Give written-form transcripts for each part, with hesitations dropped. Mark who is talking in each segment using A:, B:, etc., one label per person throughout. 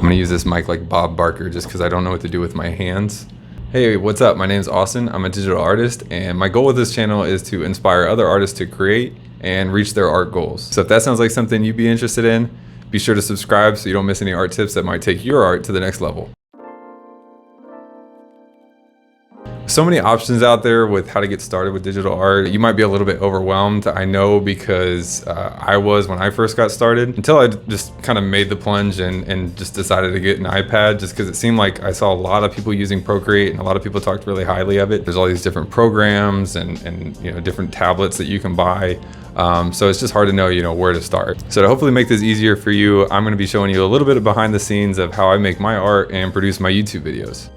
A: gonna use this mic like Bob Barker just because I don't know what to do with my hands. Hey, what's up? My name's Austin. I'm a digital artist, and my goal with this channel is to inspire other artists to create and reach their art goals. So if that sounds like something you'd be interested in, be sure to subscribe so you don't miss any art tips that might take your art to the next level. So many options out there with how to get started with digital art. You might be a little bit overwhelmed. I know, because I was when I first got started, until I just kind of made the plunge and just decided to get an iPad, just because it seemed like I saw a lot of people using Procreate and a lot of people talked really highly of it. There's all these different programs and different tablets that you can buy. So it's just hard to know, where to start. So to hopefully make this easier for you, I'm going to be showing you a little bit of behind the scenes of how I make my art and produce my YouTube videos.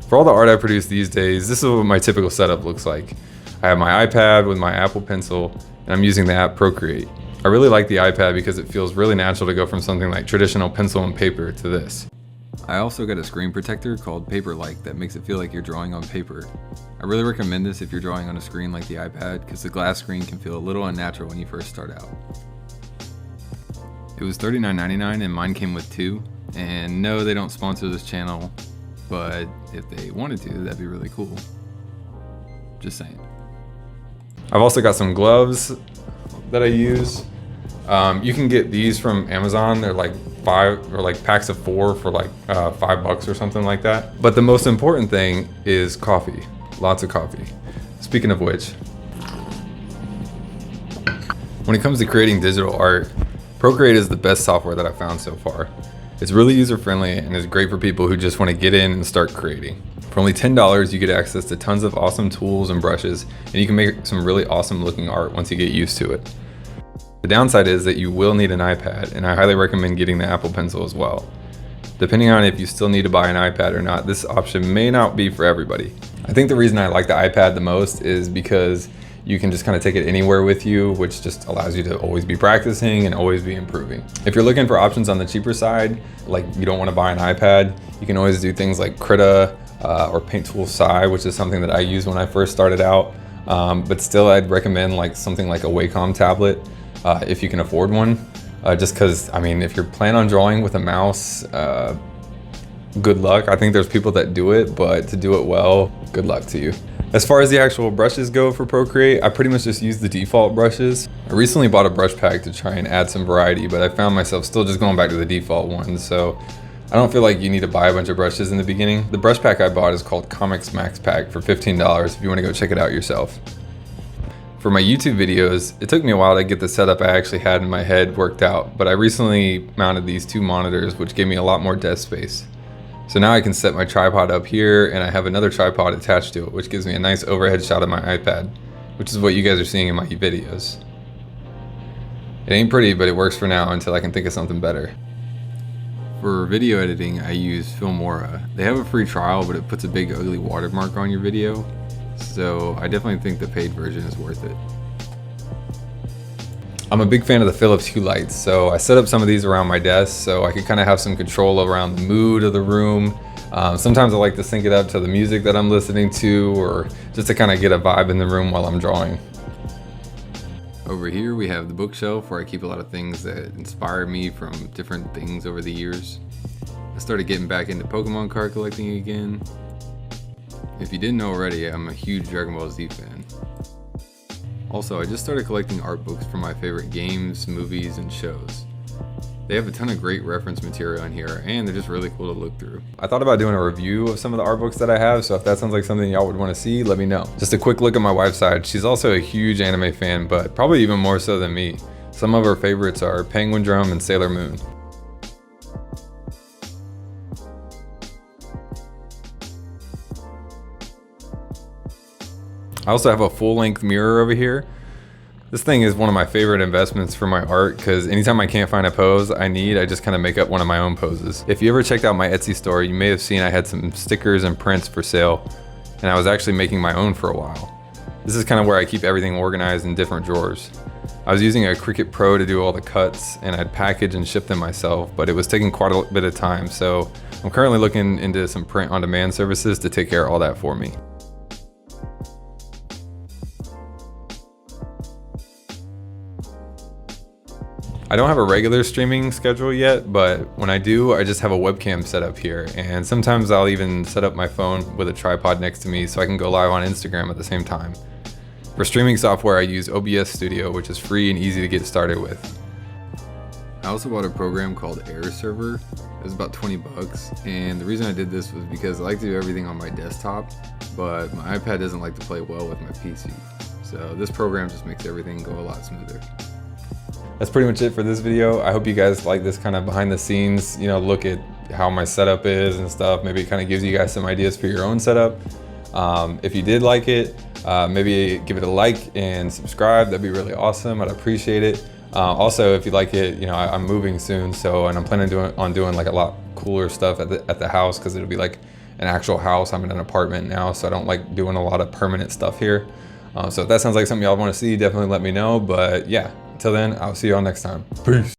A: For all the art I produce these days, this is what my typical setup looks like. I have my iPad with my Apple Pencil, and I'm using the app Procreate. I really like the iPad because it feels really natural to go from something like traditional pencil and paper to this. I also got a screen protector called Paperlike that makes it feel like you're drawing on paper. I really recommend this if you're drawing on a screen like the iPad, because the glass screen can feel a little unnatural when you first start out. It was $39.99 and mine came with two, and no, they don't sponsor this channel, but if they wanted to, that'd be really cool. Just saying. I've also got some gloves that I use. You can get these from Amazon. They're like packs of 4 for like $5 or something like that. But the most important thing is coffee. Lots of coffee. Speaking of which, when it comes to creating digital art, Procreate is the best software that I've found so far. It's really user-friendly and is great for people who just want to get in and start creating. For only $10, you get access to tons of awesome tools and brushes, and you can make some really awesome looking art once you get used to it. The downside is that you will need an iPad, and I highly recommend getting the Apple Pencil as well. Depending on if you still need to buy an iPad or not, this option may not be for everybody. I think the reason I like the iPad the most is because you can just kind of take it anywhere with you, which just allows you to always be practicing and always be improving. If you're looking for options on the cheaper side, like you don't want to buy an iPad, you can always do things like Krita or Paint Tool Sai, which is something that I used when I first started out. But still, I'd recommend something like a Wacom tablet if you can afford one. Just because, if you're planning on drawing with a mouse, good luck. I think there's people that do it, but to do it well, good luck to you. As far as the actual brushes go for Procreate, I pretty much just use the default brushes. I recently bought a brush pack to try and add some variety, but I found myself still just going back to the default ones, so I don't feel like you need to buy a bunch of brushes in the beginning. The brush pack I bought is called Comics Max Pack for $15 if you want to go check it out yourself. For my YouTube videos, it took me a while to get the setup I actually had in my head worked out, but I recently mounted these 2 monitors, which gave me a lot more desk space. So now I can set my tripod up here, and I have another tripod attached to it, which gives me a nice overhead shot of my iPad, which is what you guys are seeing in my videos. It ain't pretty, but it works for now until I can think of something better. For video editing, I use Filmora. They have a free trial, but it puts a big ugly watermark on your video, so I definitely think the paid version is worth it. I'm a big fan of the Philips Hue lights, so I set up some of these around my desk so I could kind of have some control around the mood of the room. Sometimes I like to sync it up to the music that I'm listening to, or just to kind of get a vibe in the room while I'm drawing. Over here we have the bookshelf where I keep a lot of things that inspire me from different things over the years. I started getting back into Pokemon card collecting again. If you didn't know already, I'm a huge Dragon Ball Z fan. Also, I just started collecting art books from my favorite games, movies, and shows. They have a ton of great reference material in here, and they're just really cool to look through. I thought about doing a review of some of the art books that I have, so if that sounds like something y'all would want to see, let me know. Just a quick look at my wife's side. She's also a huge anime fan, but probably even more so than me. Some of her favorites are Penguin Drum and Sailor Moon. I also have a full-length mirror over here. This thing is one of my favorite investments for my art because anytime I can't find a pose I need, I just kind of make up one of my own poses. If you ever checked out my Etsy store, you may have seen I had some stickers and prints for sale, and I was actually making my own for a while. This is kind of where I keep everything organized in different drawers. I was using a Cricut Pro to do all the cuts, and I'd package and ship them myself, but it was taking quite a bit of time. So I'm currently looking into some print on demand services to take care of all that for me. I don't have a regular streaming schedule yet, but when I do, I just have a webcam set up here. And sometimes I'll even set up my phone with a tripod next to me so I can go live on Instagram at the same time. For streaming software, I use OBS Studio, which is free and easy to get started with. I also bought a program called AirServer. It was about 20 bucks. And the reason I did this was because I like to do everything on my desktop, but my iPad doesn't like to play well with my PC. So this program just makes everything go a lot smoother. That's pretty much it for this video. I hope you guys like this kind of behind the scenes, look at how my setup is and stuff. Maybe it kind of gives you guys some ideas for your own setup. If you did like it, maybe give it a like and subscribe. That'd be really awesome. I'd appreciate it. Also, if you like it, I'm moving soon, and I'm planning on doing like a lot cooler stuff at the house, because it'll be like an actual house. I'm in an apartment now, so I don't like doing a lot of permanent stuff here. So if that sounds like something y'all want to see, definitely let me know. But yeah, until then, I'll see y'all next time. Peace.